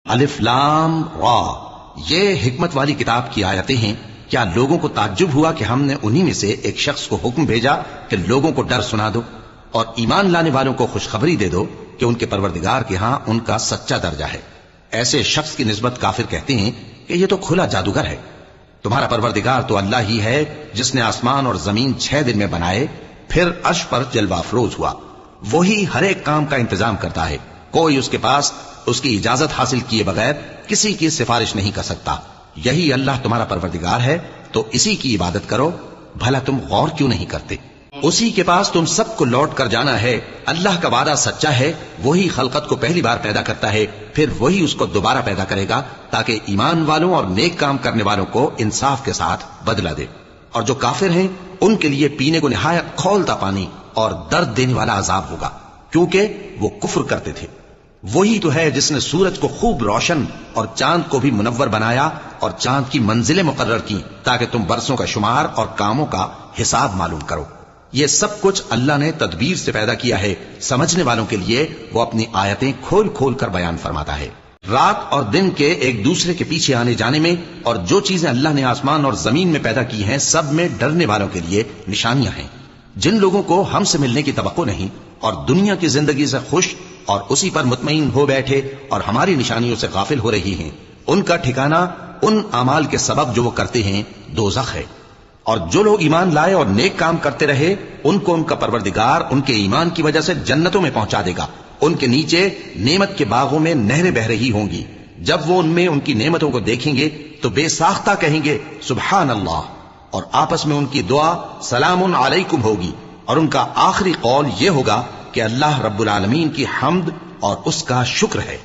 الف لام را، یہ حکمت والی کتاب کی آیتیں ہیں۔ کیا لوگوں کو تعجب ہوا کہ ہم نے انہی میں سے ایک شخص کو حکم بھیجا کہ لوگوں کو ڈر سنا دو اور ایمان لانے والوں کو خوشخبری دے دو کہ ان کے پروردگار کے ہاں ان کا سچا درجہ ہے۔ ایسے شخص کی نسبت کافر کہتے ہیں کہ یہ تو کھلا جادوگر ہے۔ تمہارا پروردگار تو اللہ ہی ہے جس نے آسمان اور زمین 6 دن میں بنائے، پھر عرش پر جلوہ افروز ہوا۔ وہی ہر ایک کام کا انتظام کرتا ہے، کوئی اس کے پاس اس کی اجازت حاصل کیے بغیر کسی کی سفارش نہیں کر سکتا۔ یہی اللہ تمہارا پروردگار ہے، تو اسی کی عبادت کرو۔ بھلا تم غور کیوں نہیں کرتے؟ اسی کے پاس تم سب کو لوٹ کر جانا ہے۔ اللہ کا وعدہ سچا ہے، وہی خلقت کو پہلی بار پیدا کرتا ہے، پھر وہی اس کو دوبارہ پیدا کرے گا تاکہ ایمان والوں اور نیک کام کرنے والوں کو انصاف کے ساتھ بدلہ دے۔ اور جو کافر ہیں ان کے لیے پینے کو نہایت کھولتا پانی اور درد دینے والا عذاب ہوگا، کیونکہ وہ کفر کرتے تھے۔ وہی تو ہے جس نے سورج کو خوب روشن اور چاند کو بھی منور بنایا اور چاند کی منزلیں مقرر کی تاکہ تم برسوں کا شمار اور کاموں کا حساب معلوم کرو۔ یہ سب کچھ اللہ نے تدبیر سے پیدا کیا ہے، سمجھنے والوں کے لیے وہ اپنی آیتیں کھول کھول کر بیان فرماتا ہے۔ رات اور دن کے ایک دوسرے کے پیچھے آنے جانے میں اور جو چیزیں اللہ نے آسمان اور زمین میں پیدا کی ہیں سب میں ڈرنے والوں کے لیے نشانیاں ہیں۔ جن لوگوں کو ہم سے ملنے کی توقع نہیں اور دنیا کی زندگی سے خوش اور اسی پر مطمئن ہو بیٹھے اور ہماری نشانیوں سے غافل ہو رہی ہیں، ان کا ٹھکانہ ان اعمال کے سبب جو وہ کرتے ہیں دوزخ ہے۔ اور جو لوگ ایمان لائے اور نیک کام کرتے رہے ان کو ان کا پروردگار ان کے ایمان کی وجہ سے جنتوں میں پہنچا دے گا، ان کے نیچے نعمت کے باغوں میں نہریں بہ رہی ہوں گی۔ جب وہ ان میں ان کی نعمتوں کو دیکھیں گے تو بے ساختہ کہیں گے سبحان اللہ، اور آپس میں ان کی دعا سلام علیکم ہوگی، اور ان کا آخری قول یہ ہوگا کہ اللہ رب العالمین کی حمد اور اس کا شکر ہے۔